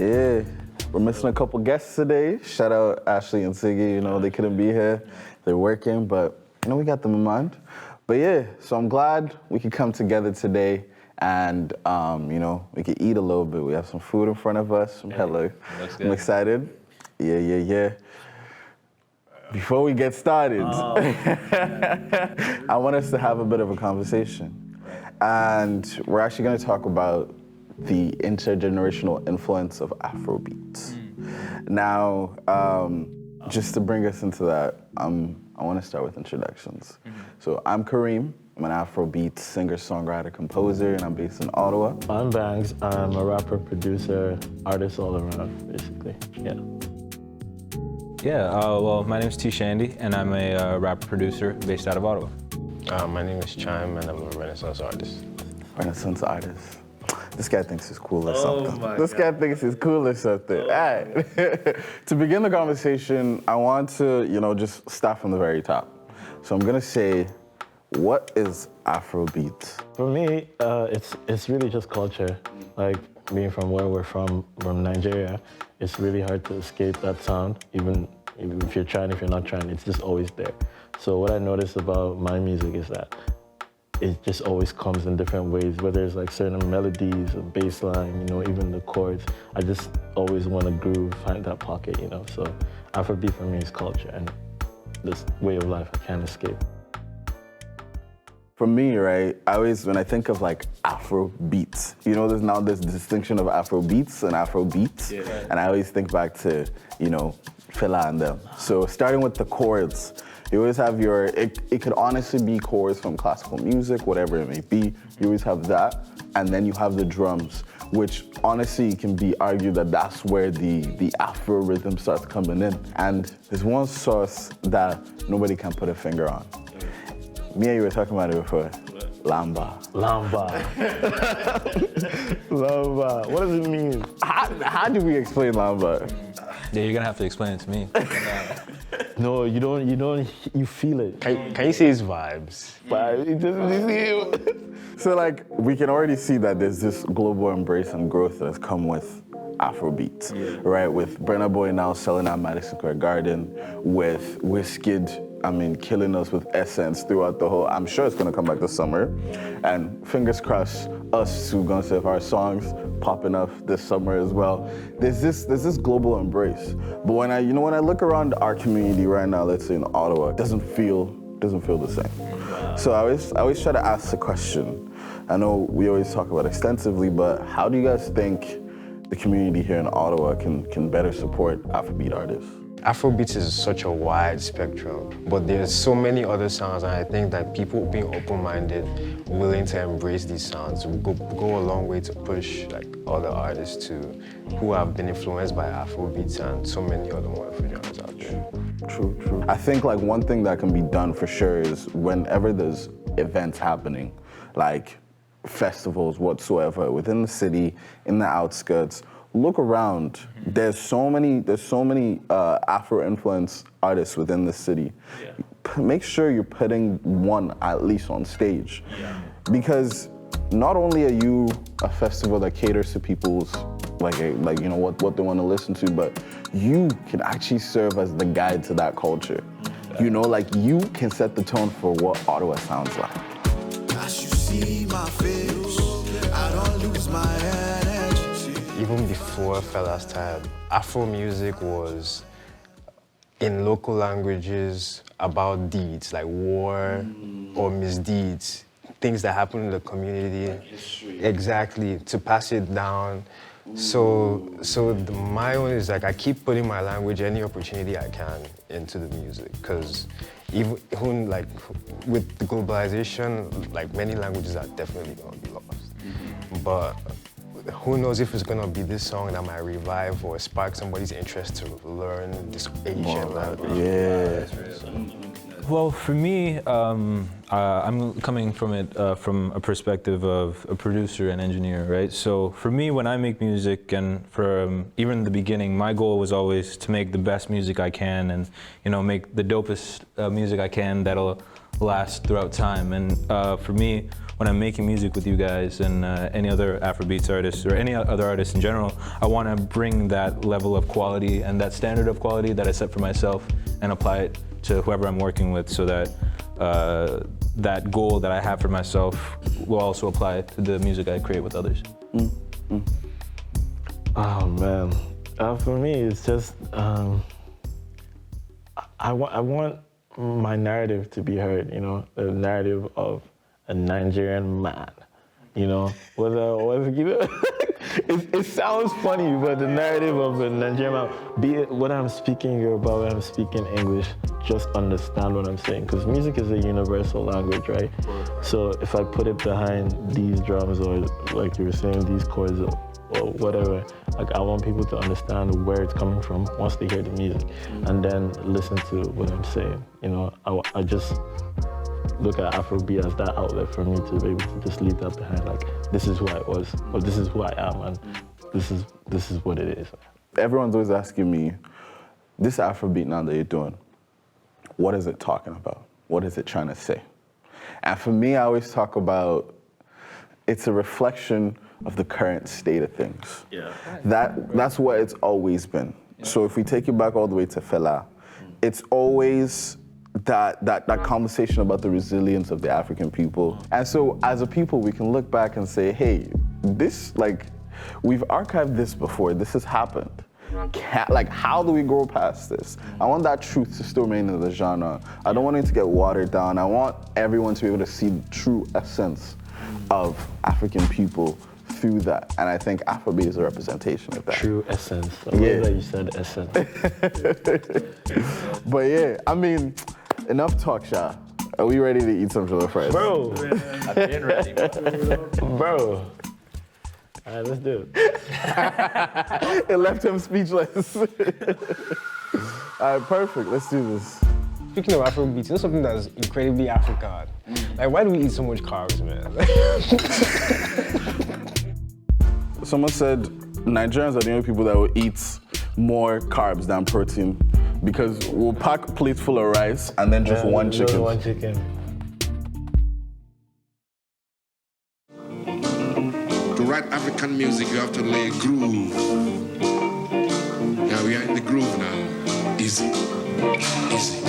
Yeah, we're missing a couple guests today. Shout out Ashley and Siggy, they couldn't be here. They're working, but we got them in mind. But yeah, so I'm glad we could come together today and, we could eat a little bit. We have some food in front of us. Hello. I'm excited. Yeah. Before we get started, I want us to have a bit of a conversation. And we're actually going to talk about the intergenerational influence of Afrobeats. Now, just to bring us into that, I want to start with introductions. So I'm Kareem. I'm an Afrobeats singer, songwriter, composer, and I'm based in Ottawa. I'm Banggz. I'm a rapper, producer, artist all around, basically. Well, my name is Chandy, and I'm a rapper producer based out of Ottawa. My name is Chyme, and I'm a Renaissance artist. Renaissance artist. This guy thinks he's cool or something. This guy thinks he's cool or something. All right. To begin the conversation, I want to, just start from the very top. So I'm gonna say, what is Afrobeats? For me, it's really just culture. Like being from where we're from Nigeria, it's really hard to escape that sound. Even if you're trying, if you're not trying, it's just always there. So what I noticed about my music is that it just always comes in different ways, whether it's like certain melodies, a bass line, even the chords. I just always want to groove, find that pocket, So Afrobeat for me is culture and this way of life I can't escape. For me, right, when I think of like Afrobeats, there's now this distinction of Afrobeats and Afrobeats, and I always think back to, Fela and them. So starting with the chords, you always have it could honestly be chords from classical music, whatever it may be. You always have that, and then you have the drums, which honestly can be argued that that's where the Afro rhythm starts coming in. And there's one source that nobody can put a finger on. Me and you were talking about it before. Lamba. Lamba. What does it mean? How do we explain Lamba? Yeah, you're gonna have to explain it to me. No, you don't, you feel it. Can you say it's vibes? So we can already see that there's this global embrace and growth that's come with Afrobeats, right? With Burna Boy now selling out Madison Square Garden, with Wizkid, killing us with Essence throughout the whole. I'm sure it's gonna come back this summer, and fingers crossed, us who gonna have our songs popping up this summer as well. There's this global embrace. But when I look around our community right now, let's say in Ottawa, it doesn't feel the same. So I always try to ask the question. I know we always talk about extensively, but how do you guys think the community here in Ottawa can better support Afrobeat artists? Afrobeats is such a wide spectrum, but there's so many other sounds, and I think that people being open-minded, willing to embrace these sounds will go a long way to push other artists who have been influenced by Afrobeats and so many other wonderful genres out there. True. I think one thing that can be done for sure is whenever there's events happening, like festivals whatsoever, within the city, in the outskirts, look around. There's so many Afro-influenced artists within the city. Make sure you're putting one at least on stage, because not only are you a festival that caters to people's what they want to listen to, but you can actually serve as the guide to that culture. You can set the tone for what Ottawa sounds like. As you see my face, I don't lose my energy. Even before Fela's time, Afro music was in local languages about deeds like war or misdeeds, things that happen in the community. Exactly, to pass it down. My own is I keep putting my language, any opportunity I can, into the music, because even with the globalization, many languages are definitely gonna be lost. But who knows if it's gonna be this song that might revive or spark somebody's interest to learn this Asian language. Yeah. Well, for me, I'm coming from it from a perspective of a producer and engineer, right? So for me, when I make music, and from even the beginning, my goal was always to make the best music I can, and make the dopest music I can that'll last throughout time. And for me, when I'm making music with you guys and any other Afrobeats artists or any other artists in general, I want to bring that level of quality and that standard of quality that I set for myself and apply it to whoever I'm working with, so that that goal that I have for myself will also apply to the music I create with others. Oh man, for me it's just I want my narrative to be heard. You know, the narrative of a Nigerian man. You know, it sounds funny, but the narrative of a Nigerian man, be it what I'm speaking Yoruba, what I'm speaking English, just understand what I'm saying, because music is a universal language, right? So if I put it behind these drums, or like you were saying, these chords, or whatever, like I want people to understand where it's coming from once they hear the music, and then listen to what I'm saying. You know, I just look at Afrobeat as that outlet for me to be able to just leave that behind. Like, this is who I was, or this is who I am, and this is what it is. Everyone's always asking me, this Afrobeat now that you're doing, what is it talking about? What is it trying to say? And for me, I always talk about, it's a reflection of the current state of things. Yeah. That's what it's always been. Yeah. So if we take it back all the way to Fela, it's always that conversation about the resilience of the African people. And so as a people, we can look back and say, hey, this, like, we've archived this before, this has happened. Like, how do we grow past this? I want that truth to still remain in the genre. I don't want it to get watered down. I want everyone to be able to see the true essence of African people through that. And I think Afrobeat is a representation of that. True essence. I love that you said essence. But yeah, I mean, enough talk, Sha. Are we ready to eat some jollof rice? Bro. I've been ready, bro. All right, let's do it. It left him speechless. All right, perfect. Let's do this. Speaking of Afrobeats, you know something that's incredibly African? Like, why do we eat so much carbs, man? Someone said Nigerians are the only people that will eat more carbs than protein, because we'll pack plates full of rice and then just one chicken. Just one chicken. To write African music, you have to lay a groove. Yeah, we are in the groove now. Easy, easy.